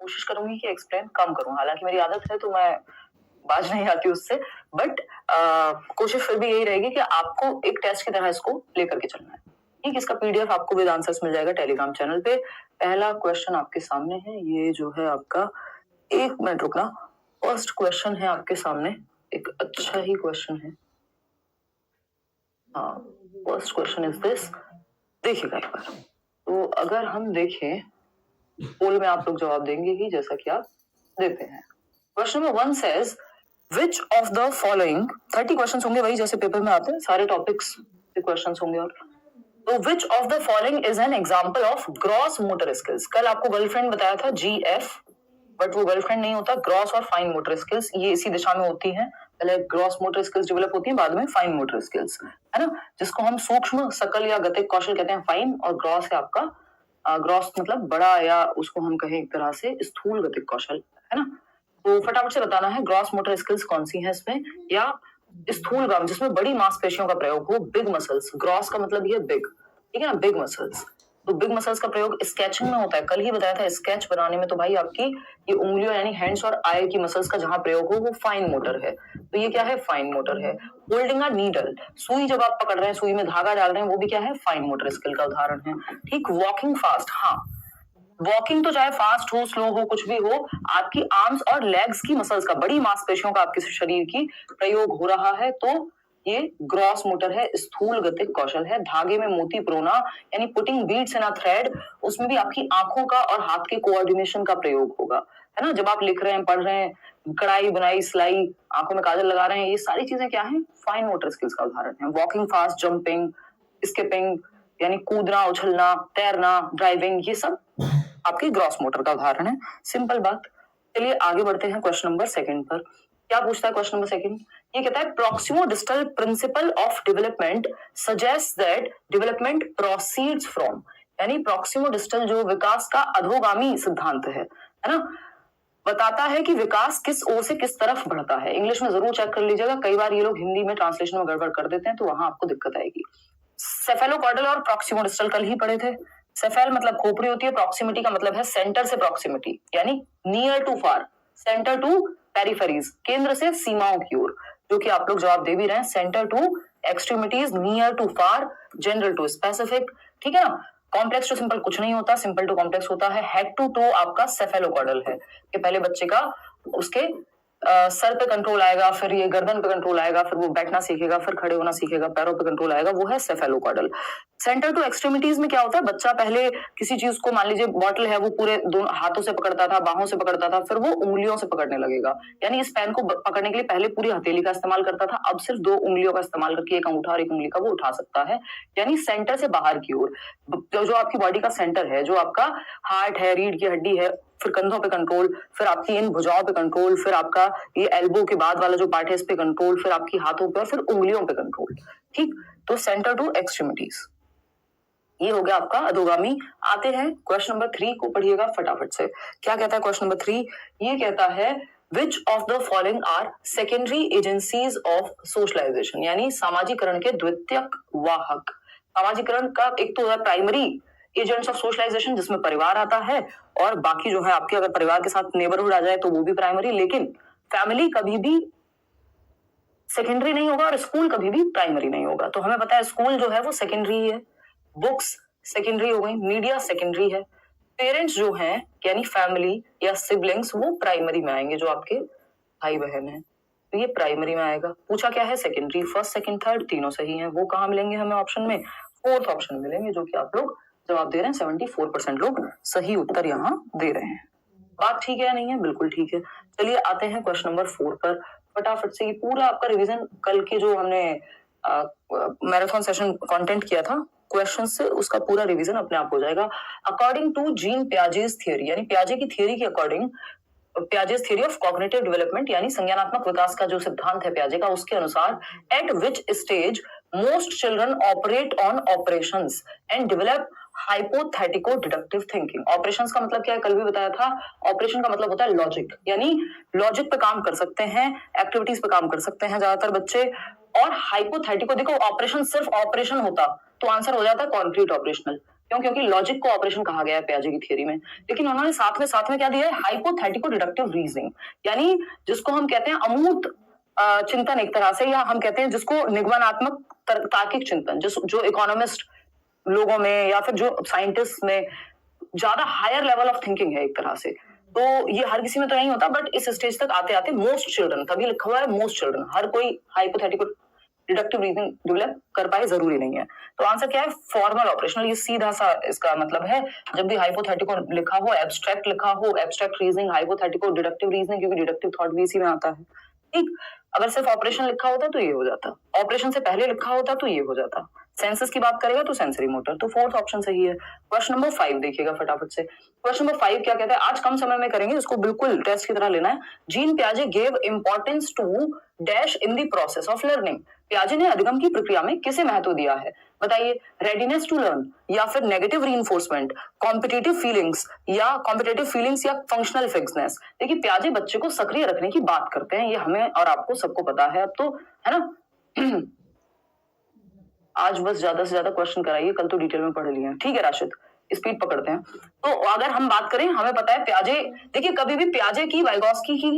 कोशिश करूंगी कि एक्सप्लेन कम करूं, हालांकि मेरी आदत है तो मैं बाज नहीं आती उससे, बट कोशिश फिर भी यही रहेगी कि आपको एक टेस्ट की तरह इसको लेकर के चलना है। ठीक, इसका पीडीएफ आपको विद आंसर्स मिल जाएगा टेलीग्राम चैनल पे। पहला क्वेश्चन आपके सामने है, ये जो है आपका, एक मिनट रुकना, फर्स्ट क्वेश्चन है आपके सामने, एक अच्छा ही क्वेश्चन है। हाँ, फर्स्ट क्वेश्चन इज दिस, देखिएगा एक बार। तो अगर हम देखें, पोल में आप लोग जवाब देंगे ही जैसा कि आप देते हैं। Question number 1 says which of the following, 30 questions होंगे वही जैसे पेपर में आते हैं, सारे टॉपिक्स के क्वेश्चंस होंगे। और तो विच of the following is an example of gross motor skills. कल आपको गर्लफ्रेंड बताया था GF, बट वो गर्लफ्रेंड नहीं होता, ग्रॉस और फाइन मोटर स्किल्स ये इसी दिशा में होती हैं। पहले ग्रॉस मोटर स्किल्स डेवलप होती हैं, बाद में फाइन मोटर स्किल्स, है ना, जिसको हम सूक्ष्म सकल या गतिक कौशल कहते हैं फाइन, और ग्रॉस है आपका, ग्रॉस मतलब बड़ा, या उसको हम कहें एक तरह से स्थूल गतिक कौशल, है ना। तो फटाफट से बताना है ग्रॉस मोटर स्किल्स कौन सी है इसमें, या स्थूल ग्राम जिसमें बड़ी मांसपेशियों का प्रयोग हो, बिग मसल्स, ग्रॉस का मतलब ये बिग, ठीक है ना, बिग मसल्स। तो बिग मसल्स का प्रयोग स्केचिंग में होता है, कल ही बताया था, स्केच बनाने में तो भाई आपकी ये उंगलियों यानी हैंड्स और आई की मसल्स का जहां प्रयोग हो वो फाइन मोटर है। तो ये क्या है, फाइन मोटर है। होल्डिंग अ नीडल, सुई जब आप पकड़ रहे हैं, सुई में धागा डाल रहे हैं, वो भी क्या है, फाइन मोटर स्किल का उदाहरण है। ठीक, वॉकिंग फास्ट, हाँ, वॉकिंग तो चाहे फास्ट हो, स्लो हो, कुछ भी हो, आपकी आर्म्स और लेग्स की मसल्स का, बड़ी मांसपेशियों का आपके शरीर की प्रयोग हो रहा है, तो ये ग्रॉस मोटर है, स्थूल गतिक कौशल है। धागे में मोती पिरोना यानी पुटिंग बीड्स इन अ थ्रेड, उसमें भी आपकी आंखों का और हाथ के कोऑर्डिनेशन का प्रयोग होगा, है ना। जब आप लिख रहे हैं, पढ़ रहे हैं, कढ़ाई बुनाई सिलाई, आंखों में काजल लगा रहे हैं, ये सारी चीजें क्या है, फाइन मोटर स्किल्स का उदाहरण है। वॉकिंग फास्ट, जंपिंग, स्किपिंग यानी कूदना, उछलना, तैरना, ड्राइविंग, ये सब आपकी ग्रॉस मोटर का उदाहरण है। सिंपल बात। चलिए आगे बढ़ते हैं क्वेश्चन नंबर 2 पर। क्या पूछता है क्वेश्चन नंबर 2? ये कहता है proximo distal principle of development suggest that development proceeds from, यानी प्रॉक्सिमो डिस्टल जो विकास का अधोगामी सिद्धांत है ना, बताता है कि विकास किस ओर से किस तरफ बढ़ता है। इंग्लिश में जरूर चेक कर लीजिएगा, कई बार ये लोग हिंदी में ट्रांसलेशन में गड़बड़ कर देते हैं, तो वहां आपको दिक्कत आएगी। सेफेलोकॉर्डल और प्रॉक्सिमो डिस्टल कल ही पढ़े थे। सेफेल मतलब खोपड़ी होती है, प्रॉक्सिमिटी का मतलब है सेंटर से प्रॉक्सिमिटी, यानी near to far, centre to peripheries, केंद्र से सीमाओं की ओर, जो कि आप लोग जवाब दे भी रहे हैं, centre to extremities, near to far, general to specific, ठीक है ना। कॉम्प्लेक्स टू सिंपल कुछ नहीं होता, सिंपल टू कॉम्प्लेक्स होता है। हेड टू टो आपका सेफेलोकॉर्डल है, कि पहले बच्चे का उसके सर पे कंट्रोल आएगा, फिर ये गर्दन पे कंट्रोल आएगा, फिर वो बैठना सीखेगा, फिर खड़े होना सीखेगा, पैरों पे कंट्रोल आएगा, वो है सेफेलोकॉर्डल। सेंटर टू एक्सट्रीमिटीज में क्या होता है, बच्चा पहले किसी चीज को, मान लीजिए बॉटल है, वो पूरे दोनों हाथों से पकड़ता था, बाहों से पकड़ता था, फिर वो उंगलियों से पकड़ने लगेगा, यानी इस पेन को पकड़ने के लिए पहले पूरी हथेली का इस्तेमाल करता था, अब सिर्फ 2 उंगलियों का इस्तेमाल करके एक अंगूठा और एक उंगली का वो उठा सकता है, यानी सेंटर से बाहर की ओर। जो आपकी बॉडी का सेंटर है, जो आपका हार्ट है, रीढ़ की हड्डी है, फिर कंधों पे कंट्रोल, फिर आपकी इन भुजाओं पे कंट्रोल, फिर आपका ये एल्बो के बाद वाला जो पार्ट है इस पे कंट्रोल, फिर आपकी हाथों पे और फिर उंगलियों पे कंट्रोल। ठीक, तो सेंटर टू एक्सट्रीमिटीज, ये हो गया आपका अधोगामी। आते हैं क्वेश्चन नंबर 3 को, पढ़िएगा फटाफट से। क्या कहता है क्वेश्चन नंबर 3? ये कहता है which of the following are secondary agencies of socialisation, यानी सामाजिकरण के द्वितीयक वाहक। सामाजिकरण का एक तो प्राइमरी एजेंट्स ऑफ सोशलाइजेशन जिसमें परिवार आता है, और बाकी जो है आपके, अगर परिवार के साथ नेबरहुड आ जाए तो वो भी प्राइमरी, लेकिन फैमिली कभी भी सेकेंडरी नहीं होगा और स्कूल कभी भी प्राइमरी नहीं होगा। तो हमें पता है स्कूल जो है वो सेकेंडरी है, बुक्स सेकेंडरी हो गई, मीडिया सेकेंडरी है, पेरेंट्स जो हैं यानी फैमिली या सिबलिंग्स वो प्राइमरी में आएंगे, जो आपके भाई बहन है, तो ये प्राइमरी में आएगा। पूछा क्या है, सेकेंडरी। फर्स्ट सेकंड थर्ड तीनों सही है, वो कहाँ मिलेंगे हमें ऑप्शन में, फोर्थ ऑप्शन मिलेंगे, जो कि आप लोग जवाब दे रहे हैं। 74% लोग सही उत्तर यहाँ दे रहे हैं। बात ठीक है या नहीं है? बिल्कुल ठीक है। चलिए आते हैं क्वेश्चन नंबर 4 पर फटाफट से। ये पूरा आपका रिवीजन कल की जो हमने मैराथन सेशन कंटेंट किया था क्वेश्चन से, उसका पूरा रिवीजन अपने आप हो जाएगा। According to Jean Piaget's theory, यानी पियाजे की थियरी के according, Piaget's theory of cognitive development यानी संज्ञानात्मक विकास का जो सिद्धांत है पियाजे का, उसके अनुसार at which stage most children operate on operations and develop hypothetico deductive thinking. Operations का मतलब क्या है, कल भी बताया था। ऑपरेशन का मतलब होता है लॉजिक, यानी लॉजिक पे काम कर सकते हैं, एक्टिविटीज पे काम कर सकते हैं ज्यादातर बच्चे। और हाइपोथेटिको, देखो ऑपरेशन सिर्फ ऑपरेशन होता तो आंसर हो जाता कॉन्क्रीट ऑपरेशनल, क्यों? क्योंकि लॉजिक को ऑपरेशन कहा गया है पियाजे की थियरी में। लेकिन उन्होंने साथ में क्या दिया है? हाइपोथेटिको डिडक्टिव रीजनिंग, यानी जिसको हम कहते हैं अमूर्त चिंतन एक तरह से, या हम कहते हैं जिसको निगमनात्मक तार्किक चिंतन, जो इकोनॉमिस्ट लोगों में या फिर जो साइंटिस्ट में ज्यादा हायर लेवल ऑफ थिंकिंग है एक तरह से। तो ये हर किसी में तो नहीं होता, बट इस स्टेज तक आते आते मोस्ट चिल्ड्रन, तभी लिखा हुआ है मोस्ट चिल्ड्रन, हर कोई हाइपोथेटिकल डिडक्टिव रीजनिंग डेवलप कर पाए जरूरी नहीं है। तो आंसर क्या है? Formal operational. ये सीधा सा इसका मतलब है, जब भी हाइपोथेटिकल लिखा हो, एब्स्ट्रैक्ट लिखा हो, abstract reasoning, hypothetical deductive reasoning, क्योंकि डिडक्टिव थॉट भी इसी में आता है। ठीक, अगर सिर्फ ऑपरेशन लिखा होता तो ये हो जाता, ऑपरेशन से पहले लिखा होता तो ये हो जाता, सेंसस की बात करेगा तो सेंसरी मोटर। तो फोर्थ ऑप्शन सही है। क्वेश्चन नंबर 5 देखिएगा फटाफट से। क्वेश्चन नंबर 5 क्या कहते हैं? आज कम समय में करेंगे, इसको बिल्कुल टेस्ट की तरह लेना है। जीन पियाजे gave importance to dash in the process of learning. पियाजे ने अधिगम की प्रक्रिया में किसे महत्व दिया है? बताइए। रेडीनेस टू लर्न, या फिर नेगेटिव रीइंफोर्समेंट, कॉम्पिटिटिव फीलिंग्स या फंक्शनल फिक्सनेस। देखिए, पियाजे बच्चे को सक्रिय रखने की बात करते हैं, ये हमें और आपको सबको पता है अब तो, है ना। आज बस ज्यादा से ज्यादा क्वेश्चन कराइए, कल तो डिटेल में पढ़ लिए हैं। ठीक है राशिद, स्पीड पकड़ते हैं। तो अगर हम बात करें, हमें पता है पियाजे, देखिए कभी भी पियाजे की, वाइगोस्की की,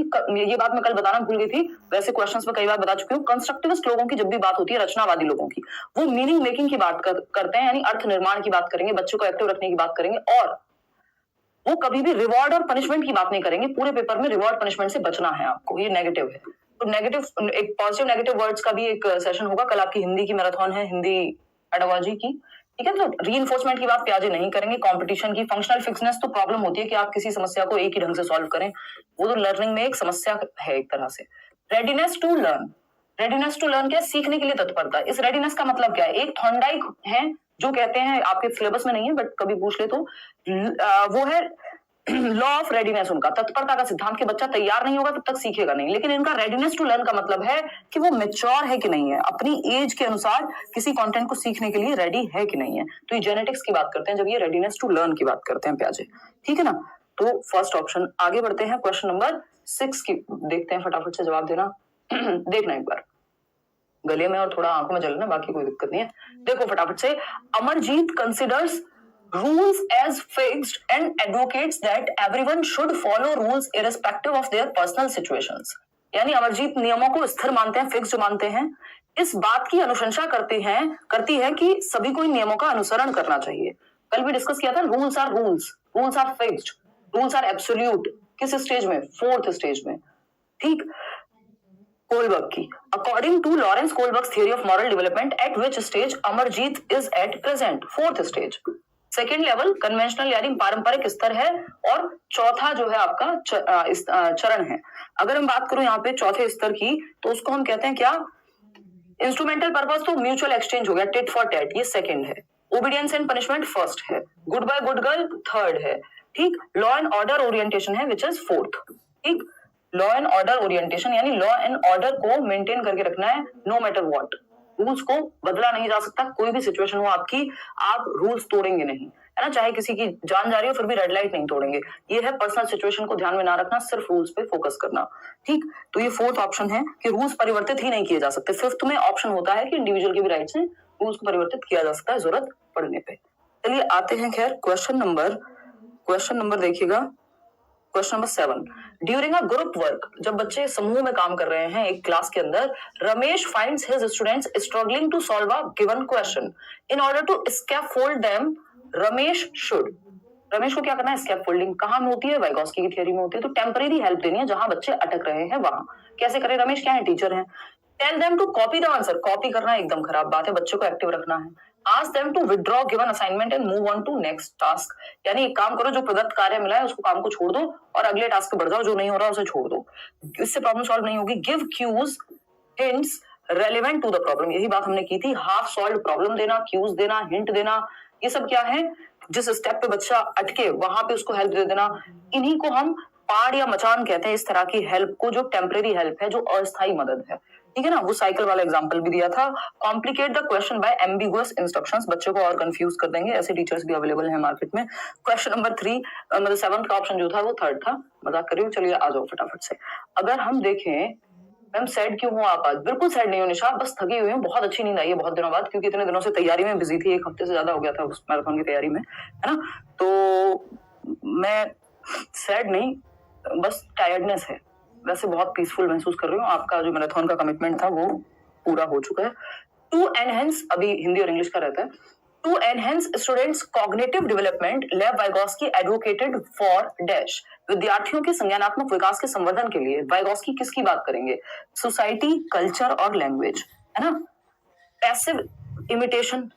ये बात मैं कल बताना भूल गई थी, वैसे क्वेश्चंस में कई बार बता चुकी हूँ। कंस्ट्रक्टिविस्ट लोगों की जब भी बात होती है, रचनावादी लोगों की, वो मीनिंग मेकिंग की बात करते हैं, यानी अर्थ निर्माण की बात करेंगे, बच्चों को एक्टिव रखने की बात करेंगे, और वो कभी भी रिवॉर्ड और पनिशमेंट की बात नहीं करेंगे। पूरे पेपर में रिवॉर्ड पनिशमेंट से बचना है आपको, ये नेगेटिव है। तो नेगेटिव, एक पॉजिटिव नेगेटिव वर्ड्स का भी एक सेशन होगा कल। आपकी हिंदी की मैराथन है, हिंदी पेडागोजी की, ठीक है। तो रीइंफोर्समेंट की बात पियाजे नहीं करेंगे। कंपटीशन की, फंक्शनल फिक्सनेस तो प्रॉब्लम होती है कि आप किसी समस्या को एक ही ढंग से सॉल्व करें, वो तो लर्निंग में एक समस्या है एक तरह से। Readiness to learn, readiness to learn क्या? सीखने के लिए तत्परता। इस रेडीनेस का मतलब क्या है? एक थॉर्नडाइक है जो कहते हैं, आपके सिलेबस में नहीं है बट कभी पूछ ले तो, वो है लॉ ऑफ रेडीनेस उनका, तत्परता का सिद्धांत, कि बच्चा तैयार नहीं होगा तब तक सीखेगा नहीं। लेकिन इनका रेडीनेस टू लर्न का मतलब है कि वो मैच्योर है कि नहीं है, अपनी एज के अनुसार किसी कंटेंट को सीखने के लिए रेडी है कि नहीं है। तो ये जेनेटिक्स की बात करते हैं जब ये रेडीनेस टू लर्न की बात करते हैं पियाजे, ठीक है ना। तो फर्स्ट ऑप्शन। आगे बढ़ते हैं, क्वेश्चन नंबर 6 की देखते हैं, फटाफट से जवाब देना। देखना एक बार, गले में और थोड़ा आंखों में जलना, बाकी कोई दिक्कत नहीं है। देखो फटाफट से। Amarjeet considers rules as fixed and advocates that everyone should follow rules irrespective of their personal situations। यानी अमरजीत नियमों को स्थिर मानते हैं, फिक्स्ड मानते हैं, इस बात की अनुशंसा करती है कि सभी को इन नियमों का अनुसरण करना चाहिए। कल भी डिस्कस किया था, rules are fixed, rules are absolute. किस स्टेज में? फोर्थ स्टेज में, ठीक। कोलबर्ग की, according to Lawrence Kohlberg's theory of moral development, at which stage Amarjit is at present? Fourth stage. Second level conventional यानी पारंपरिक स्तर है, और चौथा जो है आपका चरण है। अगर हम बात करूं यहाँ पे चौथे स्तर की, तो उसको हम कहते हैं क्या? इंस्ट्रूमेंटल पर्पस तो म्यूचुअल एक्सचेंज हो गया, टिट फॉर टैट, ये सेकंड है। ओबीडियंस एंड पनिशमेंट फर्स्ट है। Good boy good girl third है, ठीक। लॉ एंड ऑर्डर ओरिएंटेशन है विच इज फोर्थ, ठीक। लॉ एंड ऑर्डर ओरिएंटेशन यानी लॉ एंड ऑर्डर को मेंटेन करके रखना है, नो मैटर व्हाट। रूल्स को बदला नहीं जा सकता, कोई भी सिचुएशन हो आपकी, आप रूल्स तोड़ेंगे नहीं, है ना। चाहे किसी की जान जा रही हो फिर भी रेड लाइट नहीं तोड़ेंगे। ये है पर्सनल सिचुएशन को ध्यान में ना रखना, सिर्फ रूल्स पे फोकस करना, ठीक। तो ये फोर्थ ऑप्शन है कि रूल्स परिवर्तित ही नहीं किए जा सकते। फिफ्थ में ऑप्शन होता है कि इंडिविजुअल के भी राइट्स हैं, रूल्स को परिवर्तित किया जा सकता है जरूरत पड़ने पे। चलिए आते हैं खैर क्वेश्चन नंबर देखिएगा, question number 7। During a group work, जब बच्चे समूह में काम कर रहे हैं एक क्लास के अंदर, Ramesh finds his students struggling to solve a given question. In order to scaffold them, Ramesh को क्या करना है? स्कैफोल्डिंग कहां में होती है? वाइगोस्की की थियरी में होती है। तो टेम्परेरी हेल्प देनी है जहां बच्चे अटक रहे हैं वहां। कैसे करें? रमेश क्या है? टीचर है। Tell them to copy the answer, copy करना एकदम खराब बात है, बच्चों को एक्टिव रखना है। Ask them to withdraw given assignment and move on to next task, यानी एक काम करो, जो प्रदत्त कार्य मिला है उसको, काम को छोड़ दो और अगले टास्क पे बढ़ जाओ, जो नहीं हो रहा उसे छोड़ दो, इससे प्रॉब्लम सॉल्व नहीं होगी। Give cues hints relevant to the problem, यही बात हमने की थी। हाफ सॉल्व प्रॉब्लम देना, क्यूज देना, हिंट देना, ये सब क्या है? जिस स्टेप पे बच्चा अटके वहां पे उसको हेल्प दे देना। इन्हीं को हम पाड़ या मचान कहते हैं, इस तरह की हेल्प को, जो टेम्परेरी हेल्प है, जो अस्थायी मदद है, ठीक है ना। वो साइकिल वाला एग्जांपल भी दिया था। Complicate the question by ambiguous instructions, बच्चों को और कंफ्यूज कर देंगे, ऐसे टीचर्स भी अवेलेबल हैं मार्केट में। क्वेश्चन नंबर 3, मतलब 7th का ऑप्शन जो था वो थर्ड था, मजाक कर रही हूँ। चलिए आ जाओ फटाफट से। अगर हम देखें मैम सैड क्यों हो आप आज? बिल्कुल सैड नहीं हो निशा, बस थकी हुई हूँ, बहुत अच्छी नींद आई है बहुत दिनों बाद, क्योंकि इतने दिनों से तैयारी में बिजी थी, 1 हफ्ते से ज्यादा हो गया था उस मैराथन की तैयारी में, है ना? तो मैं सैड नहीं, बस टायर्डनेस है। वैसे बहुत पीसफुल महसूस कर रही हूँ, आपका जो मैराथन का कमिटमेंट था वो पूरा हो चुका है। टू एनहेंस, अभी हिंदी और इंग्लिश का रहता है, to enhance students cognitive development, Lev Vygotsky advocated for dash, विद्यार्थियों के संज्ञानात्मक विकास के संवर्धन के लिए वाइगोस्की किसकी बात करेंगे? सोसाइटी, कल्चर और लैंग्वेज, है ना? पैसिव इमिटेशन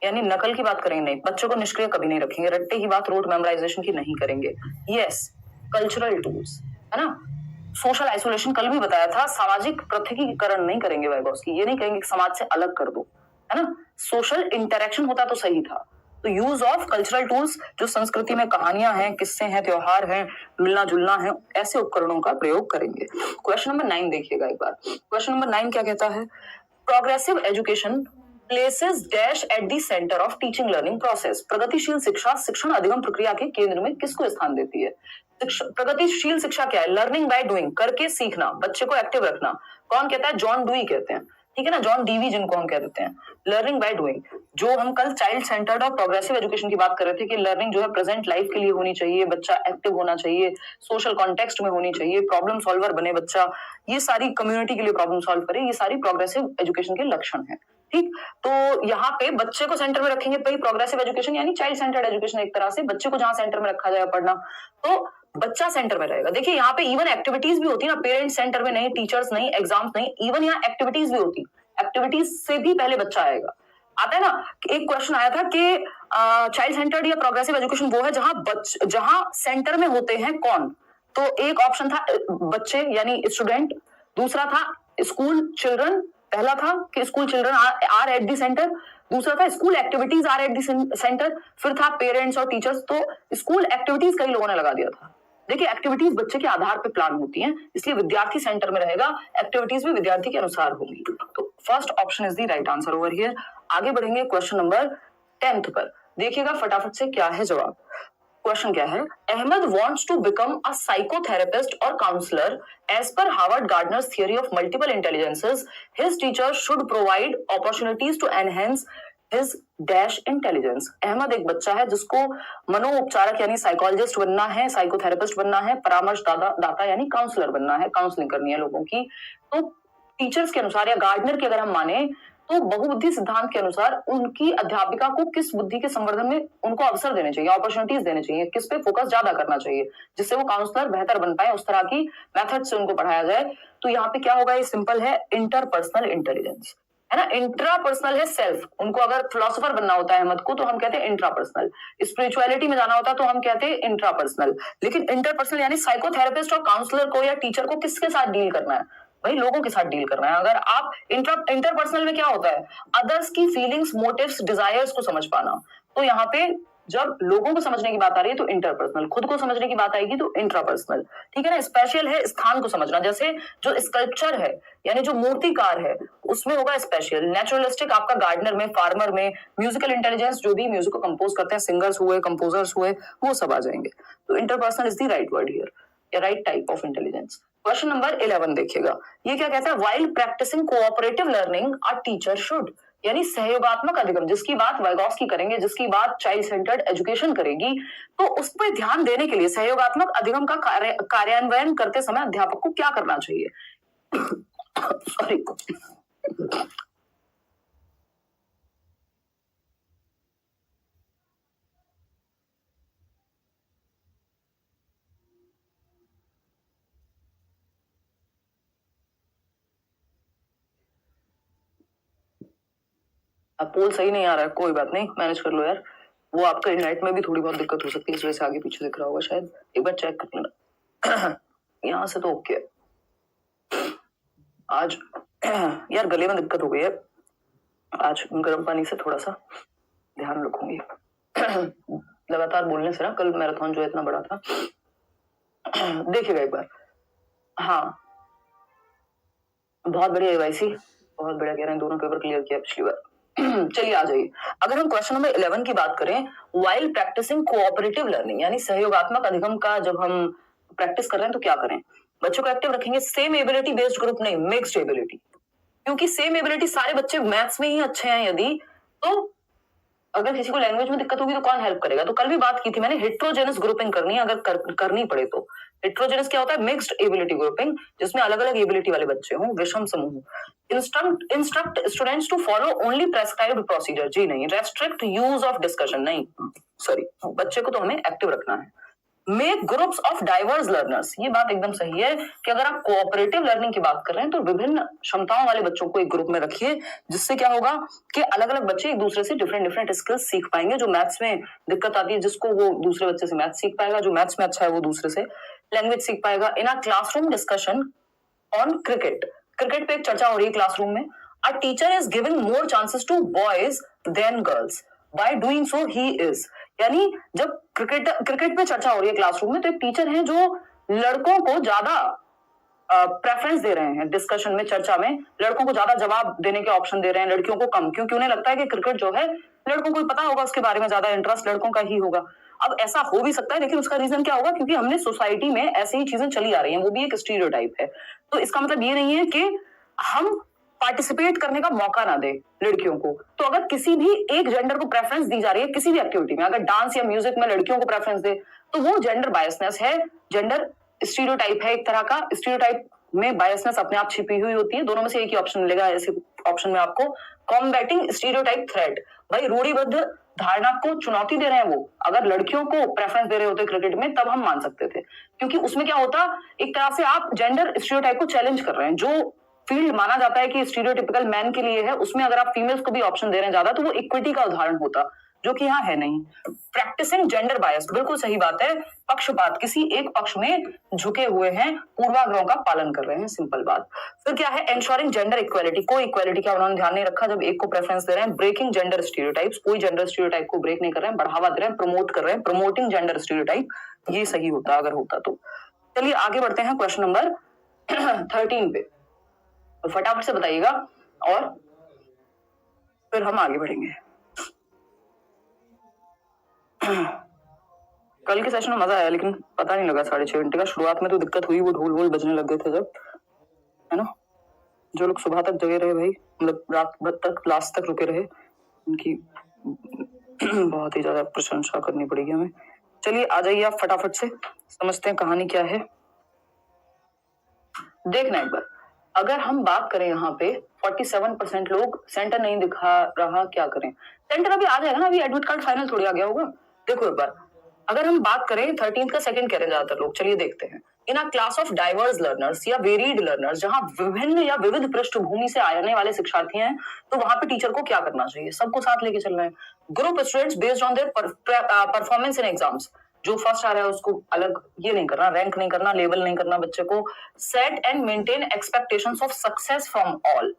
यानी नकल की बात करेंगे नहीं, बच्चों को निष्क्रिय कभी नहीं रखेंगे, रट्टे की बात, रोट मेमोराइजेशन की नहीं करेंगे। यस, कल्चरल टूल्स, है ना? सोशल आइसोलेशन कल भी बताया था, सामाजिक पृथकीकरण नहीं करेंगे वाइगोस्की, ये नहीं कहेंगे कि समाज से अलग कर दो, है ना? सोशल इंटरेक्शन होता तो सही था। तो यूज ऑफ कल्चरल टूल्स, जो संस्कृति में कहानियां हैं, किस्से हैं, त्योहार हैं, मिलना जुलना है, ऐसे उपकरणों का प्रयोग करेंगे। क्वेश्चन नंबर 9 देखिएगा एक बार। क्वेश्चन नंबर 9 क्या कहता है? Progressive education places dash at the centre of teaching learning process, प्रगतिशील शिक्षा शिक्षण अधिगम प्रक्रिया के केंद्र में किसको स्थान देती है? प्रगतिशील शिक्षा क्या है? लर्निंग बाय डूइंग, करके सीखना, बच्चे को एक्टिव रखना। कौन कहता है? जॉन डुई कहते हैं, ठीक है ना? जॉन डीवी जिनको हम कह देते हैं। लर्निंग बाय डूइंग, जो हम कल चाइल्ड सेंटर्ड और प्रोग्रेसिव एजुकेशन की बात कर रहे थे कि लर्निंग जो है प्रेजेंट लाइफ के लिए होनी चाहिए, बच्चा एक्टिव होना चाहिए, सोशल कॉन्टेक्स्ट में होनी चाहिए, प्रॉब्लम सॉल्वर बने बच्चा, ये सारी कम्युनिटी के लिए प्रॉब्लम सॉल्व करे, ये सारी प्रोग्रेसिव एजुकेशन के लक्षण है। ठीक, तो यहाँ पे बच्चे को सेंटर में रखेंगे, भाई प्रोग्रेसिव एजुकेशन यानी चाइल्ड सेंटर्ड एजुकेशन, एक तरह से बच्चे को जहां सेंटर में रखा जाएगा पढ़ना, तो बच्चा सेंटर में रहेगा। देखिए यहाँ पे इवन एक्टिविटीज भी होती है ना, पेरेंट्स सेंटर में नहीं, टीचर्स नहीं, एग्जाम्स नहीं, इवन यहाँ एक्टिविटीज भी होती, एक्टिविटीज से भी पहले बच्चा आएगा। आता है ना, एक क्वेश्चन आया था कि चाइल्ड सेंटर्ड या प्रोग्रेसिव एजुकेशन वो है जहां सेंटर में होते हैं कौन? तो एक ऑप्शन था बच्चे यानी स्टूडेंट, दूसरा था स्कूल चिल्ड्रन, पहला था कि school children are at the centre, दूसरा था school activities are at the centre, फिर था पेरेंट्स और टीचर्स। तो स्कूल एक्टिविटीज कई लोगों ने लगा दिया था। देखिए एक्टिविटीज बच्चे के आधार पे प्लान होती हैं, इसलिए विद्यार्थी सेंटर में रहेगा, एक्टिविटीज भी विद्यार्थी के अनुसार होंगी। तो first option is the right answer over here. आगे बढ़ेंगे क्वेश्चन नंबर 10 पर, देखिएगा फटाफट से क्या है जवाब। क्वेश्चन क्या है? Ahmad wants to become a psychotherapist or counselor. As per Howard Gardner's theory of multiple intelligences, his teacher should provide opportunities to enhance his dash intelligence. Ahmad एक बच्चा है जिसको मनोउपचारक यानी साइकोलॉजिस्ट बनना है, साइकोथेरेपिस्ट बनना है, परामर्श दाता यानी काउंसलर बनना है, काउंसलिंग करनी है लोगों की। तो टीचर्स के अनुसार या गार्डनर के अगर हम माने तो बहुबुद्धि सिद्धांत के अनुसार उनकी अध्यापिका को किस बुद्धि के संवर्धन में उनको अवसर देने चाहिए, अपॉर्चुनिटीज देने चाहिए, किस पे फोकस ज्यादा करना चाहिए जिससे वो काउंसलर बेहतर बन पाए, उस तरह की मेथड से उनको पढ़ाया जाए। तो यहाँ पे क्या होगा? ये सिंपल है, इंटरपर्सनल इंटेलिजेंस, है ना? इंट्रापर्सनल है सेल्फ, उनको अगर फिलोसोफर बनना होता है अहमद को तो हम कहते हैं इंट्रापर्सनल, स्पिरिचुअलिटी में जाना होता है तो हम कहते हैं इंट्रापर्सनल, लेकिन इंटरपर्सनल यानी साइकोथेरेपिस्ट और काउंसलर को या टीचर को किसके साथ डील करना है? भाई लोगों के साथ डील करना है। अगर आप इंटरपर्सनल में क्या होता है? अदर्स की फीलिंग्स, मोटिव्स, डिजायर्स को समझ पाना। तो यहाँ पे जब लोगों को समझने की बात आ रही है तो इंटरपर्सनल, खुद को समझने की बात आएगी तो इंट्रापर्सनल, ठीक है ना? स्पेशल है स्थान को समझना, जैसे जो स्कल्पचर है यानी जो मूर्तिकार है उसमें होगा स्पेशल, नेचुरलिस्टिक आपका गार्डनर में, फार्मर में, म्यूजिकल इंटेलिजेंस जो भी म्यूजिक को कंपोज करते हैं, सिंगर्स हुए, कंपोजर्स हुए, वो सब आ जाएंगे। तो interpersonal is the right word here या right type of intelligence. Question number 11 देखिएगा, ये क्या कहता है? While practising cooperative learning a teacher should, यानी सहयोगात्मक अधिगम, जिसकी बात वाइगोस्की करेंगे, जिसकी बात चाइल्ड सेंटर्ड एजुकेशन करेगी, तो उस पर ध्यान देने के लिए सहयोगात्मक अधिगम का कार्यान्वयन करते समय अध्यापक को क्या करना चाहिए? सॉरी अब पोल सही नहीं आ रहा है, कोई बात नहीं, मैनेज कर लो यार। वो आपका इंटरनेट में भी थोड़ी बहुत दिक्कत हो सकती है, इस वजह से आगे पीछे दिख रहा होगा शायद, एक बार चेक कर लेना। यहाँ से तो ओके। आज यार गले में दिक्कत हो गई है, आज गर्म पानी से थोड़ा सा ध्यान रखूंगी। लगातार बोलने से ना, कल मैराथन जो इतना बड़ा था। देखिएगा एक बार, हाँ बहुत बढ़िया एवाईसी, बहुत बढ़िया कह रहे हैं, दोनों पेपर क्लियर किया पिछली बार। चलिए आ जाइए, अगर हम क्वेश्चन नंबर 11 की बात करें, व्हाइल प्रैक्टिसिंग कोऑपरेटिव लर्निंग यानी सहयोगात्मक अधिगम का जब हम प्रैक्टिस कर रहे हैं तो क्या करें? बच्चों को एक्टिव रखेंगे, सेम एबिलिटी बेस्ड ग्रुप नहीं, मिक्स्ड एबिलिटी, क्योंकि सेम एबिलिटी सारे बच्चे मैथ्स में ही अच्छे हैं यदि, तो अगर किसी को लैंग्वेज में दिक्कत होगी तो कौन हेल्प करेगा। तो कल भी बात की थी मैंने, हेट्रोजेनस ग्रुपिंग करनी है अगर करनी पड़े तो। हेट्रोजेनस क्या होता है? मिक्स्ड एबिलिटी ग्रुपिंग, जिसमें अलग अलग एबिलिटी वाले बच्चे हों, विषम समूह। Instruct students to follow only prescribed procedure, जी नहीं, रेस्ट्रिक्ट यूज ऑफ डिस्कशन, नहीं, सॉरी, बच्चे को तो हमें एक्टिव रखना है। Make groups of diverse learners, ये बात एकदम सही है कि अगर आप कोऑपरेटिव लर्निंग की बात कर रहे हैं तो विभिन्न क्षमताओं वाले बच्चों को एक ग्रुप में रखिए, जिससे क्या होगा कि अलग अलग बच्चे एक दूसरे से डिफरेंट डिफरेंट स्किल्स सीख पाएंगे। जो मैथ्स में दिक्कत आती है जिसको, वो दूसरे बच्चे से मैथ्स सीख पाएगा, जो मैथ्स में अच्छा है वो दूसरे से लैंग्वेज सीख पाएगा। In a classroom discussion on cricket, cricket पे एक चर्चा हो रही है क्लासरूम में, a teacher is giving more chances to boys than girls, by doing so he is, यानी जब क्रिकेट पे चर्चा हो रही है क्लासरूम में, तो एक टीचर है जो लड़कों को ज्यादा प्रेफरेंस दे रहे हैं डिस्कशन में, चर्चा में, लड़कों को ज्यादा जवाब देने के ऑप्शन दे रहे हैं, लड़कियों को कम, क्योंकि उन्हें लगता है कि क्रिकेट जो है लड़कों को पता होगा, उसके बारे में ज्यादा इंटरेस्ट लड़कों का ही होगा। अब ऐसा हो भी सकता है, लेकिन उसका रीजन क्या होगा? क्योंकि हमने सोसाइटी में ऐसी ही चीजें चली आ रही हैं, वो भी एक स्टीरियोटाइप है। तो इसका मतलब ये नहीं है कि हम पार्टिसिपेट करने का मौका ना दे लड़कियों को। तो अगर किसी भी एक जेंडर को प्रेफरेंस दी जा रही है किसी भी एक्टिविटी में, अगर डांस या म्यूजिक में लड़कियों को प्रेफरेंस दे, तो वो जेंडर बायसनेस है, जेंडर स्टीरियोटाइप है एक तरह का। स्टीरियोटाइप में बायसनेस अपने आप छिपी हुई होती है। दोनों में से एक ही ऑप्शन मिलेगा ऐसे ऑप्शन में आपको, कॉम्बैटिंग स्टीरियोटाइप थ्रेट, भाई रूढ़िबद्ध धारणा को चुनौती दे रहे हैं वो। अगर लड़कियों को प्रेफरेंस दे रहे होते क्रिकेट में तब हम मान सकते थे, क्योंकि उसमें क्या होता, एक तरह से आप जेंडर स्टीरियोटाइप को चैलेंज कर रहे हैं। जो फील्ड माना जाता है कि स्टीरियोटिपिकल मैन के लिए है, उसमें अगर आप फीमेल्स को भी ऑप्शन दे रहे हैं ज्यादा, तो वो इक्विटी का उदाहरण होता, जो कि यहाँ है नहीं। प्रैक्टिसिंग जेंडर बायस, बिल्कुल सही बात है, पक्षपात, किसी एक पक्ष में झुके हुए हैं, पूर्वाग्रहों का पालन कर रहे हैं, सिंपल बात। फिर क्या है? एंश्योरिंग जेंडर इक्वालिटी, कोई इक्वालिटी का उन्होंने ध्यान नहीं रखा जब एक को प्रेफरेंस दे रहे हैं। ब्रेकिंग जेंडर स्टीरियोटाइप्स, कोई जेंडर स्टीरियोटाइप को ब्रेक नहीं कर रहे हैं, बढ़ावा दे रहे हैं, प्रमोट कर रहे हैं, प्रमोटिंग जेंडर स्टीरियोटाइप, ये सही होता अगर होता तो। चलिए आगे बढ़ते हैं क्वेश्चन नंबर 13 पे, तो फटाफट से बताइएगा और फिर हम आगे बढ़ेंगे। कल के सेशन में मजा आया, लेकिन पता नहीं लगा 6:30 घंटे का। शुरुआत में तो दिक्कत हुई, वो ढोल वोल बजने लग गए थे जब, है ना। जो लोग सुबह तक जगे रहे भाई, मतलब रात भर तक क्लास तक रुके रहे, उनकी बहुत ही ज्यादा प्रशंसा करनी पड़ेगी हमें। चलिए आ जाइए आप फटाफट से, समझते हैं कहानी क्या है। देखना एक बार, अगर हम बात करें यहाँ पे 47% लोग सेंटर नहीं दिखा रहा, क्या करें? सेंटर अभी आ जाएगा ना, अभी एडमिट कार्ड फाइनल थोड़ी आ गया होगा। देखो एक बार, अगर हम बात करें 13 का सेकंड कह रहे हैं ज्यादातर लोग, चलिए देखते हैं। In a class of diverse learners या वेरिड लर्नर्स, जहां विभिन्न या विविध पृष्ठभूमि से आने वाले शिक्षार्थी हैं, तो वहां पे टीचर को क्या करना चाहिए? सबको साथ लेके चलना है। Group students based on their performance in exams, जो फर्स्ट आ रहा है उसको अलग ये नहीं करना, रैंक नहीं करना, लेवल नहीं करना बच्चे को। Set and maintain expectations of success from all,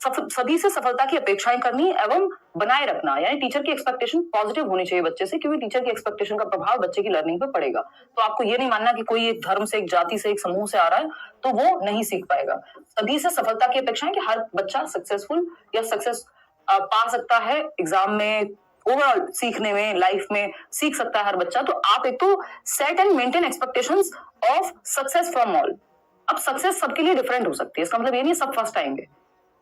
सभी से सफलता की अपेक्षाएं करनी एवं बनाए रखना, यानी टीचर की एक्सपेक्टेशन पॉजिटिव होनी चाहिए बच्चे से, क्योंकि टीचर की एक्सपेक्टेशन का प्रभाव बच्चे की लर्निंग पे पड़ेगा। तो आपको ये नहीं मानना कि कोई एक धर्म से, एक जाति से, एक समूह से आ रहा है तो वो नहीं सीख पाएगा। सभी से सफलता की अपेक्षाएं कि हर बच्चा सक्सेसफुल या सक्सेस पा सकता है एग्जाम में, ओवरऑल सीखने में, लाइफ में सीख सकता है हर बच्चा। तो आप एक तो set and maintain expectations of success from all. अब सक्सेस सबके लिए डिफरेंट हो सकती है, इसका मतलब ये नहीं सब फर्स्ट आएंगे।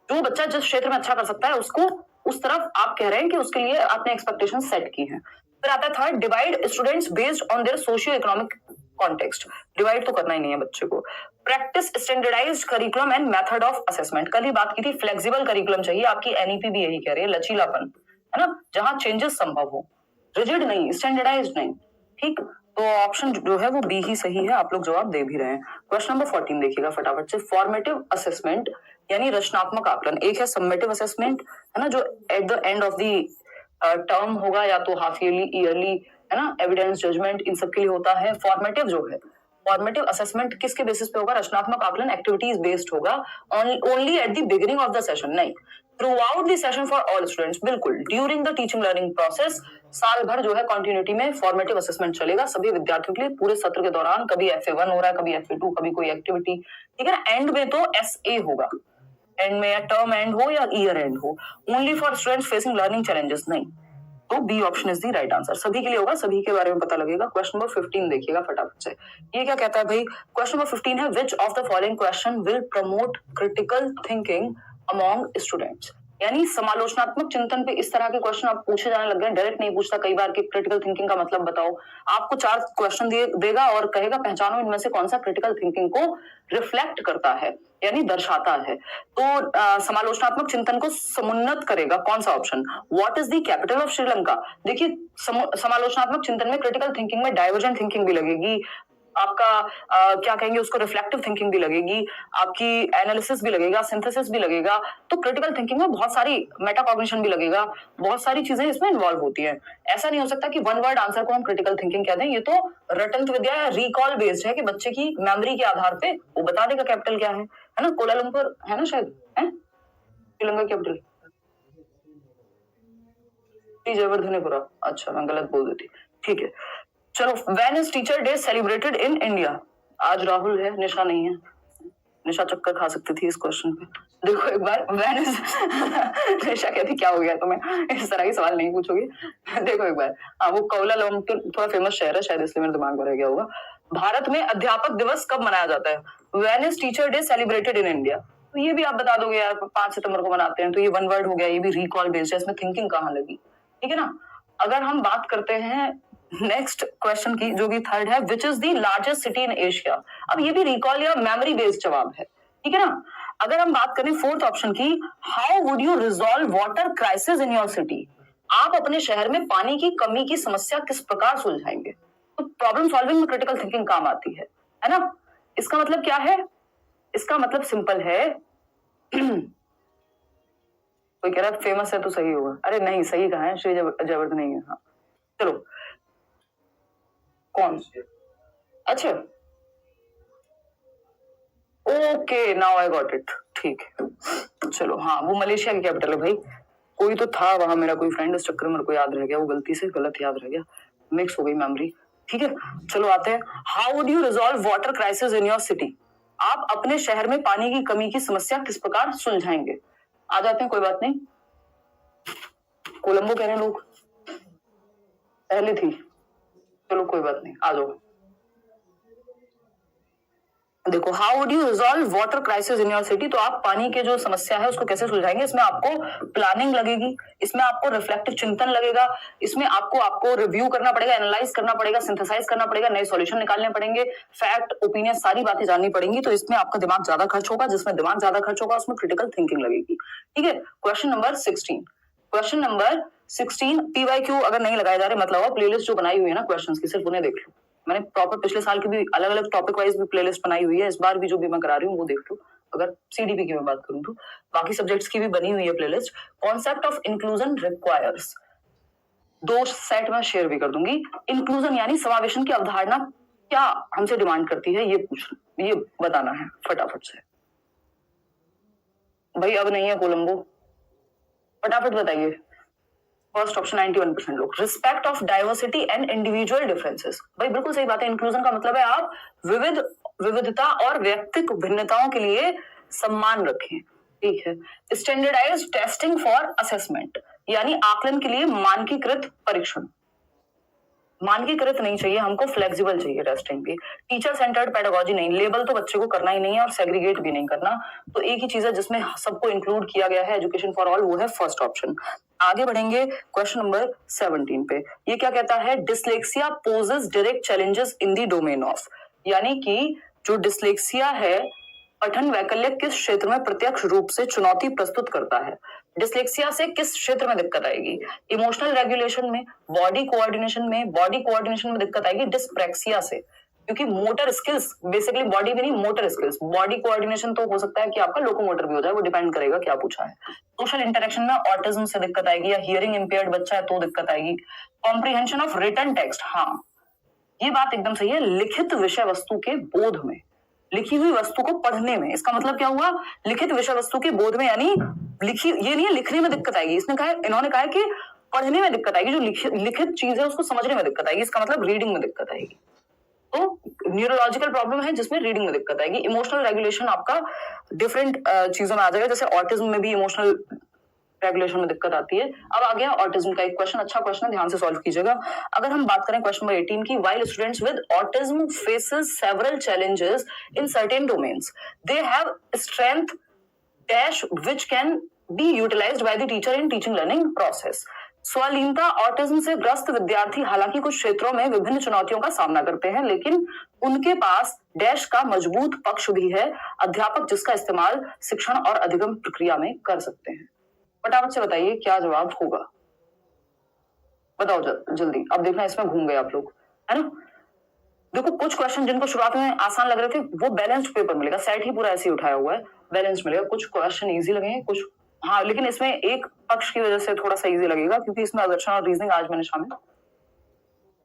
जो बच्चा जिस क्षेत्र में अच्छा कर सकता है उसको उस तरफ आप कह रहे हैं कि उसके लिए आपने एक्सपेक्टेशन सेट की है। फिर आता है third, divide students based on their socio economic context, divide तो करना ही नहीं है बच्चे को। Practice standardised curriculum and method of assessment, कल ही बात की थी, फ्लेक्सिबल करिकुलम चाहिए, आपकी एनईपी भी यही कह रही है, लचीलापन, है ना, जहां चेंजेस संभव हो, रिजिड नहीं, स्टैंडर्डाइज्ड नहीं, ठीक। तो ऑप्शन जो है वो बी ही सही है, आप लोग जवाब दे भी रहे हैं। क्वेश्चन नंबर 14 देखिएगा फटाफट से, फॉर्मेटिव असेसमेंट यानी रचनात्मक आकलन। एक है सबमेटिव असेसमेंट, है ना, जो at the end of the term होगा, या तो हाफ ईयरली, ईयरली, है ना, एविडेंस जजमेंट, इन सब के लिए होता है। फॉर्मेटिव जो है, फॉर्मेटिव असेसमेंट किसके बेसिस पे होगा? रचनात्मक आकलन एक्टिविटीज बेस्ड होगा, only at the beginning of the session नहीं, throughout the session for all students, बिल्कुल during the teaching learning process, साल भर जो है कंटिन्यूटी में फॉर्मेटिव असेसमेंट चलेगा सभी विद्यार्थियों के लिए पूरे सत्र के दौरान। कभी FA1 हो रहा है, कभी FA2, कभी कोई एक्टिविटी, ठीक है ना। एंड में तो SA होगा, एंड में या टर्म एंड हो या ईयर एंड हो, only for students facing learning challenges नहीं। तो B option is the right answer. सभी के लिए होगा, सभी के बारे में पता लगेगा। क्वेश्चन नंबर 15 देखिएगा फटाफट से। ये क्या कहता है भाई? क्वेश्चन नंबर 15 है, which of the following question will promote critical thinking among students. यानी समालोचनात्मक चिंतन पे इस तरह के क्वेश्चन आप पूछे जाने लग गए, डायरेक्ट नहीं पूछता कई बार कि क्रिटिकल थिंकिंग का मतलब बताओ। आपको 4 क्वेश्चन देगा और कहेगा पहचानो इनमें से कौन सा क्रिटिकल थिंकिंग को रिफ्लेक्ट करता है, यानी दर्शाता है। तो समालोचनात्मक चिंतन को समुन्नत करेगा कौन सा option? What is the capital of Sri Lanka. देखिए समालोचनात्मक चिंतन में क्रिटिकल थिंकिंग में डाइवर्जेंट थिंकिंग भी लगेगी, आपका क्या कहेंगे उसको, रिफ्लेक्टिव थिंकिंग भी लगेगी, आपकी एनालिसिस भी लगेगा, सिंथेसिस भी लगेगा। तो क्रिटिकल थिंकिंग में बहुत सारी मेटाकॉग्निशन भी लगेगा, बहुत सारी चीजें इसमें इन्वॉल्व होती है। ऐसा नहीं हो सकता कि वन वर्ड आंसर को हम क्रिटिकल थिंकिंग कह दें। ये तो रटंत विद्या या रिकॉल बेस्ड है कि बच्चे की मेमोरी के आधार पे वो बता देगा कैपिटल क्या है ना। कोलालंपुर है ना शायद, है श्रीलंका कैपिटल जयवर्धनेपुरा। अच्छा मैं गलत बोल देती, ठीक है चलो। When is teacher day celebrated in India. आज राहुल है, निशा नहीं है। निशा चक्कर खा सकती थी इस क्वेश्चन पे। देखो एक बार, व्हेन इज निशा कहती क्या हो गया तुम्हें, इस तरह की सवाल नहीं पूछोगे। देखो एक बार, हाँ वो कोलालंपुर थोड़ा फेमस शहर है शायद, इसलिए मेरे दिमाग में रह गया होगा। भारत में अध्यापक दिवस कब मनाया जाता है? When is teacher day celebrated in India. तो ये भी आप बता दोगे यार, 5 सितंबर को मनाते हैं, तो ये वन वर्ड हो गया, ये भी रिकॉल बेस्ड है, इसमें थिंकिंग कहाँ लगी, ठीक है ना। अगर हम बात करते हैं नेक्स्ट क्वेश्चन की, जो कि थर्ड है, which is the largest city in Asia. अब ये भी रिकॉल या मेमोरी बेस्ड जवाब है, ठीक है ना। अगर हम बात करें फोर्थ ऑप्शन की, how would you resolve water crisis in your city. आप अपने शहर में पानी की कमी की समस्या किस प्रकार सुलझाएंगे। तो प्रॉब्लम सॉल्विंग में क्रिटिकल थिंकिंग काम आती है ना। इसका मतलब क्या है? इसका मतलब सिंपल है कोई कह रहा है फेमस है तो सही होगा, अरे नहीं सही कहा है, श्री जयवर्धन नहीं है। हाँ चलो कौन, अच्छा okay now I got it, ठीक है चलो। हाँ वो मलेशिया की कैपिटल है भाई। कोई तो था वहां मेरा कोई फ्रेंड, इस चक्कर में मेरे को याद रह गया, वो गलती से गलत याद रह गया, मिक्स हो गई मेमोरी, ठीक है चलो आते हैं। How would you resolve water crisis in your city. आप अपने शहर में पानी की कमी की समस्या किस प्रकार सुलझाएंगे। आ जाते हैं, कोई बात नहीं। कोलंबो कह रहे हैं लोग, पहले थी, चलो कोई बात नहीं, आ जाओ। देखो how would you resolve water crisis in your city, तो आप पानी के जो समस्या है उसको कैसे सुलझाएंगे। इसमें आपको प्लानिंग लगेगी, इसमें आपको रिफ्लेक्टिव चिंतन लगेगा, इसमें आपको रिव्यू करना पड़ेगा, एनालाइज करना पड़ेगा, सिंथेसाइज करना पड़ेगा, नए सॉल्यूशन निकालने पड़ेंगे, फैक्ट ओपिनियन सारी बातें जाननी पड़ेंगी। तो इसमें आपका दिमाग ज्यादा खर्च होगा, जिसमें दिमाग ज्यादा खर्च होगा उसमें क्रिटिकल थिंकिंग लगेगी, ठीक है। Question number 16, question number 16 PYQ अगर नहीं लगाए जा रहे मतलब प्लेलिस्ट जो बनाई हुई है ना क्वेश्चंस की, सिर्फ उन्हें देख लो। मैंने प्रॉपर पिछले साल की भी अलग अलग टॉपिक वाइज भी प्लेलिस्ट बनाई हुई है, इस बार भी जो भी मैं करा रही हूँ वो देख लो। अगर CDP की मैं बात करूँ तो बाकी सब्जेक्ट्स की भी बनी हुई है playlist. Concept of inclusion requires, 2 set में शेयर भी कर दूंगी। इंक्लूजन यानी समावेशन की अवधारणा क्या हमसे डिमांड करती है, ये बताना है फटाफट से। भाई अब नहीं है कोलंबो, फटाफट बताइए। फर्स्ट ऑप्शन 91% लोग। Respect of diversity and individual differences, भाई बिल्कुल सही बात है। इंक्लूजन का मतलब है आप विविधता और व्यक्तिगत भिन्नताओं के लिए सम्मान रखें, ठीक है। स्टैंडर्डाइज्ड टेस्टिंग फॉर असेसमेंट, यानी आकलन के लिए मानकीकृत परीक्षण। मानकीकृत नहीं चाहिए हमको, फ्लेक्सिबल चाहिए टेस्टिंग भी। टीचर सेंटर्ड पेडागोजी नहीं, लेबल तो बच्चे को करना ही नहीं है और सेग्रीगेट भी नहीं करना। तो एक ही चीज है जिसमें सबको इंक्लूड किया गया है, एजुकेशन फॉर ऑल, वो है फर्स्ट ऑप्शन। आगे बढ़ेंगे क्वेश्चन नंबर 17 पे। ये क्या कहता है, dyslexia poses direct challenges in the domain of, यानी कि जो डिसलेक्सिया है पठन वैकल्य किस क्षेत्र में प्रत्यक्ष रूप से चुनौती प्रस्तुत करता है। डिसलेक्सिया से किस क्षेत्र में दिक्कत आएगी, इमोशनल रेगुलेशन में, बॉडी कोऑर्डिनेशन में दिक्कत आएगी डिस्प्रेक्सिया से, क्योंकि मोटर स्किल्स बेसिकली बॉडी भी नहीं, मोटर स्किल्स, बॉडी कोऑर्डिनेशन तो हो सकता है कि आपका लोकोमोटर भी हो जाए, वो डिपेंड करेगा क्या पूछा है। सोशल इंटरेक्शन में ऑटिज्म से दिक्कत आएगी, या हियरिंग इंपेयर्ड बच्चा है तो दिक्कत आएगी। कॉम्प्रिहेंशन ऑफ रिटन टेक्स्ट, हाँ ये बात एकदम सही है, लिखित विषय वस्तु के बोध में, लिखी हुई वस्तु को पढ़ने में। इसका मतलब क्या हुआ, लिखित विषय वस्तु के बोध में, यानी लिखी, ये नहीं है लिखने में दिक्कत आएगी, इन्होंने कहा है कि पढ़ने में दिक्कत आएगी, जो लिखित चीज है उसको समझने में दिक्कत आएगी, इसका मतलब रीडिंग में दिक्कत आएगी। तो न्यूरोलॉजिकल प्रॉब्लम है जिसमें रीडिंग में दिक्कत आएगी। इमोशनल रेगुलेशन आपका डिफरेंट चीजों में आ जाएगा, जैसे ऑटिज्म में भी इमोशनल रेगुलेशन में दिक्कत आती है। अब आ गया ऑटिज्म का एक क्वेश्चन, अच्छा क्वेश्चन है, ध्यान से सॉल्व कीजिएगा। अगर हम बात करें क्वेश्चन नंबर 18 की, while students with autism faces several challenges in certain domains, they have strength dash which can be utilized by the teacher in teaching learning process. स्वालीनता ऑटिज्म से ग्रस्त विद्यार्थी हालांकि कुछ क्षेत्रों में विभिन्न चुनौतियों का सामना करते हैं, लेकिन उनके पास डैश का मजबूत पक्ष भी है, अध्यापक जिसका इस्तेमाल शिक्षण और अधिगम प्रक्रिया में कर सकते हैं। फटाफट से बताइए क्या जवाब होगा, बताओ जल्दी। अब देखना इसमें घूम गए आप लोग, है ना। देखो कुछ क्वेश्चन जिनको शुरुआत में आसान लग रहे थे वो बैलेंस्ड पेपर मिलेगा, सेट ही पूरा ऐसे ही उठाया हुआ है, बैलेंस मिलेगा। कुछ क्वेश्चन इजी लगेंगे, कुछ हाँ, लेकिन इसमें एक पक्ष की वजह से थोड़ा सा इजी लगेगा क्योंकि इसमें आदर्शन और रीजनिंग आज मैंने शामिल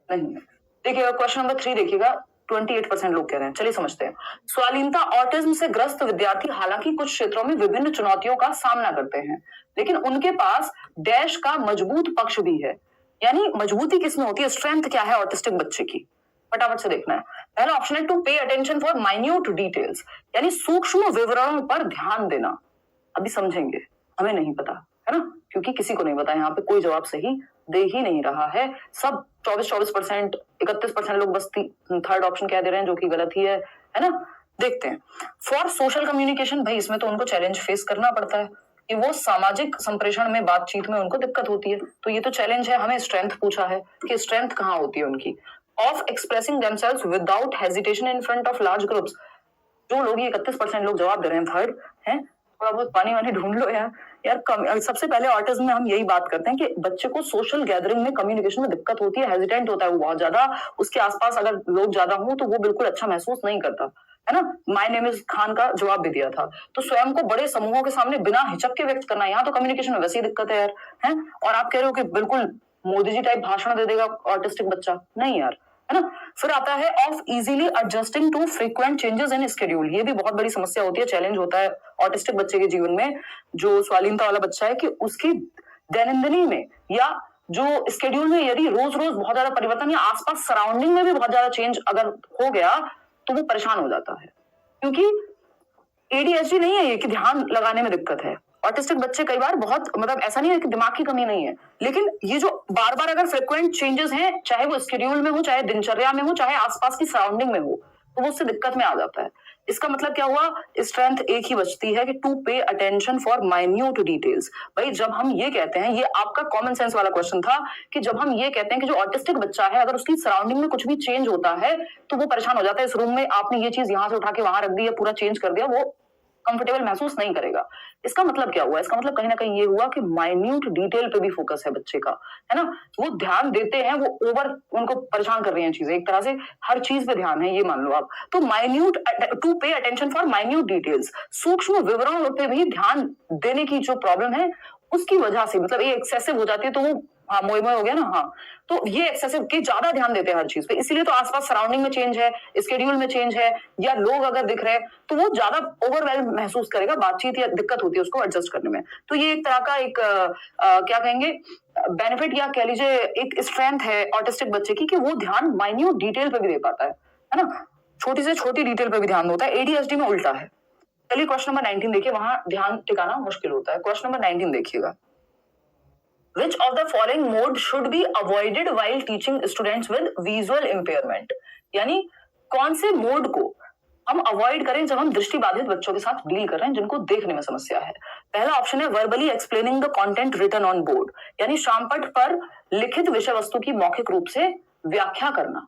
नहीं है। देखिएगा क्वेश्चन नंबर 3 देखिएगा, 28% लोग कह रहे हैं, चलिए समझते हैं। स्वालीनता ऑटिज्म से ग्रस्त विद्यार्थी हालांकि कुछ क्षेत्रों में विभिन्न चुनौतियों का सामना करते हैं, लेकिन उनके पास डैश का मजबूत पक्ष भी है। यानी मजबूती किसमें होती है, स्ट्रेंथ क्या है ऑटिस्टिक बच्चे की, फटाफट से देखना है। पहला ऑप्शन है to pay attention for minute details, यानी सूक्ष्म विवरणों पर ध्यान देना। अभी समझेंगे, हमें नहीं पता, है ना, क्योंकि किसी को नहीं पता, यहाँ पे कोई जवाब सही दे ही नहीं रहा है। सब 24% 31% लोग बस थर्ड ऑप्शन कह दे रहे हैं, जो कि गलत ही है ना। देखते हैं। फॉर सोशल कम्युनिकेशन, भाई इसमें तो उनको चैलेंज फेस करना पड़ता है कि वो सामाजिक संप्रेषण में, बातचीत में उनको दिक्कत होती है, तो ये तो चैलेंज है। हमें स्ट्रेंथ पूछा है कि स्ट्रेंथ कहाँ होती है उनकी। Of expressing themselves without hesitation in front of large groups, जो लोग, ये 31% लोग जवाब दे रहे हैं थर्ड है। थोड़ा बहुत पानी वानी ढूंढ लो यार। सबसे पहले ऑटिज्म में हम यही बात करते हैं कि बच्चे को सोशल गैदरिंग में, कम्युनिकेशन में दिक्कत होती है, हेजिटेंट होता है वो बहुत ज्यादा, उसके आसपास अगर लोग ज्यादा हों तो वो बिल्कुल अच्छा महसूस नहीं करता, है ना। माय नेम इज खान का जवाब भी दिया था। तो स्वयं को बड़े समूहों के सामने बिना हिचक के व्यक्त करना, यहाँ तो कम्युनिकेशन में वैसी दिक्कत है यार, है। और आप कह रहे हो कि बिल्कुल मोदी जी टाइप भाषण दे देगा ऑटिस्टिक बच्चा, नहीं यार, है ना। फिर आता है of easily adjusting to frequent changes in schedule, ये भी बहुत बड़ी समस्या होती है, चैलेंज होता है ऑटिस्टिक बच्चे के जीवन में। जो स्वालीनता वाला बच्चा है कि उसकी दैनंदिनी में या जो स्केड्यूल में यदि रोज रोज बहुत ज्यादा परिवर्तन या आसपास सराउंडिंग में भी बहुत ज्यादा चेंज अगर हो गया तो वो परेशान हो जाता है, क्योंकि एडीएचडी नहीं है ये कि ध्यान लगाने में दिक्कत है। ऑटिस्टिक बच्चे कई बार बहुत, मतलब ऐसा नहीं है कि दिमाग की कमी नहीं है, लेकिन ये जो बार बार अगर फ्रिक्वेंट चेंजेस हैं, चाहे वो स्केड्यूल में हो, चाहे दिनचर्या में हो, चाहे आसपास की सराउंडिंग में हो, तो वो उससे दिक्कत में आ जाता है। इसका मतलब क्या हुआ, स्ट्रेंथ एक ही बचती है कि to pay attention for minute details. भाई जब हम ये कहते हैं, ये आपका कॉमन सेंस वाला क्वेश्चन था कि जब हम ये कहते हैं कि जो ऑटिस्टिक बच्चा है अगर उसकी सराउंडिंग में कुछ भी चेंज होता है तो वो परेशान हो जाता है। इस रूम में आपने ये चीज यहाँ से उठा के वहां रख दी या पूरा चेंज कर दिया, वो कंफर्टेबल महसूस नहीं करेगा। इसका मतलब क्या हुआ, इसका मतलब कहीं ना कहीं ये हुआ कि माइन्यूट डिटेल पे भी फोकस है बच्चे का, है ना। वो ध्यान देते हैं, वो ओवर उनको परेशान कर रही हैं चीजें, एक तरह से हर चीज पे ध्यान है, ये मान लो आप। तो minute, to pay attention for minute details, सूक्ष्म विवरणों पे भी ध्यान देने की जो प्रॉब्लम है उसकी वजह से, मतलब ये एक्सेसिव हो जाती है तो वो, हाँ मोए मोए हो गया ना, हाँ, तो ये एक्सेसिव के ज्यादा ध्यान देते हैं हर चीज पे, इसीलिए तो आसपास सराउंडिंग में चेंज है, स्केड्यूल में चेंज है, या लोग अगर दिख रहे हैं तो वो ज्यादा ओवरवेल्म महसूस करेगा, बातचीत या दिक्कत होती है उसको एडजस्ट करने में। तो ये एक तरह का एक क्या कहेंगे, बेनिफिट या कह लीजिए एक स्ट्रेंथ है ऑटिस्टिक बच्चे की कि वो ध्यान माइन्यूट डिटेल पे भी दे पाता है ना, छोटी से छोटी डिटेल पे भी ध्यान होता है। एडीएचडी में उल्टा है। चलिए क्वेश्चन नंबर 19 देखिए, वहां ध्यान टिकाना मुश्किल होता है। क्वेश्चन नंबर 19 देखिएगा, Which of the following mode should be avoided while teaching students with visual impairment? यानी कौन से मोड को हम अवॉइड करें जब हम दृष्टिबाधित बच्चों के साथ डील कर रहे हैं जिनको देखने में समस्या है। पहला ऑप्शन है verbally explaining the content written on board, यानी शामपट पर लिखित विषय वस्तु की मौखिक रूप से व्याख्या करना,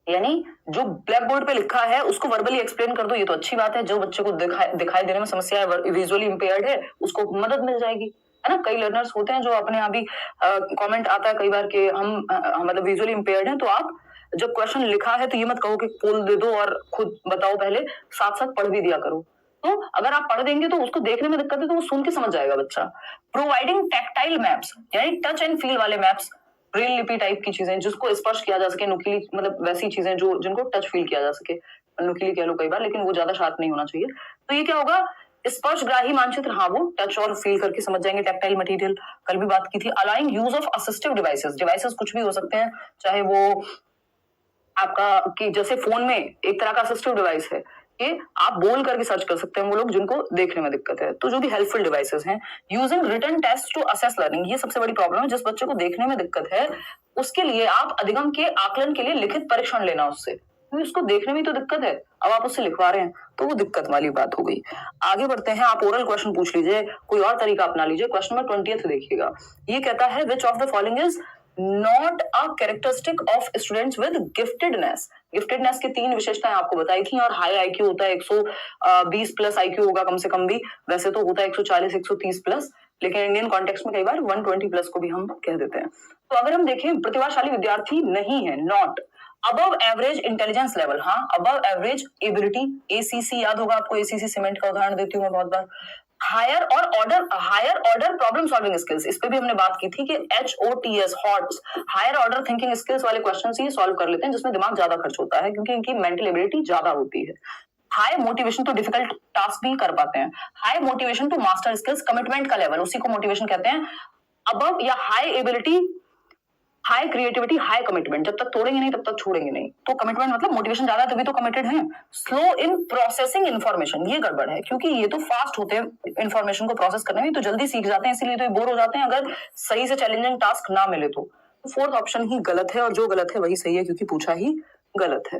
यानी जो ब्लैक बोर्ड पे लिखा है उसको वर्बली एक्सप्लेन कर दो, ये तो अच्छी बात है। जो बच्चे को दिखाई देने में समस्या है, विजुअली इंपेयर्ड है, उसको मदद मिल जाएगी, है ना। कई लर्नर्स होते हैं जो अपने यहाँ भी कमेंट आता है कई बार कि हम मतलब विजुअली इंपेयर्ड हैं, तो आप जब क्वेश्चन लिखा है तो ये मत कहो कि पोल दे दो और खुद बताओ, पहले साथ साथ पढ़ भी दिया करो। तो अगर आप पढ़ देंगे तो उसको देखने में दिक्कत है तो वो सुन के समझ जाएगा बच्चा। प्रोवाइडिंग टैक्टाइल मैप्स, यानी टच एंड फील वाले मैप्स, ब्रेल लिपि टाइप की चीजें जिसको स्पर्श किया जा सके, नुकीली, मतलब वैसी चीजें जो जिनको टच फील किया जा सके, नुकीली कह लो कई बार, लेकिन वो ज्यादा शार्प नहीं होना चाहिए। तो ये क्या होगा, स्पर्शग्राही मानचित्र, हाँ वो टच और फील करके समझ जाएंगे। टैक्टाइल मटेरियल कल भी बात की थी। Allowing use of assistive devices, devices कुछ भी हो सकते हैं, चाहे वो आपका कि जैसे फोन में एक तरह का असिस्टिव डिवाइस है कि आप बोल करके सर्च कर सकते हैं वो लोग जिनको देखने में दिक्कत है। तो जो भी हेल्पफुल डिवाइसेस हैं, using written test to assess learning, ये सबसे बड़ी प्रॉब्लम है। जिस बच्चे को देखने में दिक्कत है उसके लिए आप अधिगम के आकलन के लिए लिखित परीक्षण लेना उससे, क्योंकि उसको देखने में तो दिक्कत है, अब आप उससे लिखवा रहे हैं तो वो दिक्कत वाली बात हो गई। आगे बढ़ते हैं, आप ओरल क्वेश्चन पूछ लीजिए, कोई और तरीका अपना लीजिए। क्वेश्चन नंबर 20 देखिएगा, ये कहता है which of the following is not a characteristic of students with giftedness. Giftedness की 3 विशेषताएं आपको बताई थी, और हाई आईक्यू होता है 120 प्लस आईक्यू होगा कम से कम भी, वैसे तो होता है 140 130 प्लस, लेकिन इंडियन कॉन्टेक्स्ट में कई बार 120 प्लस को भी हम कह देते हैं। तो अगर हम देखें प्रतिभाशाली विद्यार्थी नहीं है, not above average intelligence level, हाँ अबव एवरेज एबिलिटी, एसीसी याद होगा आपको, एसीसी सीमेंट का उदाहरण देती हूँ मैं बहुत बार। Higher order problem solving skills, इस पे भी हमने बात की थी कि HOTS HOTS higher order thinking skills वाले क्वेश्चंस ही सॉल्व कर लेते हैं जिसमें दिमाग ज्यादा खर्च होता है, क्योंकि इनकी मेंटल एबिलिटी ज्यादा होती है। हाई मोटिवेशन तो डिफिकल्ट टास्क भी कर पाते हैं। High motivation to master skills, commitment का लेवल, उसी को मोटिवेशन कहते हैं। अबव या high ability, high creativity, high commitment, जब तक तोड़ेंगे नहीं तब तक छोड़ेंगे नहीं। तो कमिटमेंट मतलब मोटिवेशन ज्यादा तभी तो कमिटेड है। स्लो इन प्रोसेसिंग इन्फॉर्मेशन, ये गड़बड़ है, क्योंकि ये तो फास्ट होते हैं इन्फॉर्मेशन को प्रोसेस करने में, तो जल्दी सीख जाते हैं, इसीलिए तो ये बोर हो जाते हैं अगर सही से चैलेंजिंग टास्क ना मिले तो। फोर्थ ऑप्शन ही गलत है, और जो गलत है वही सही है क्योंकि पूछा ही गलत है।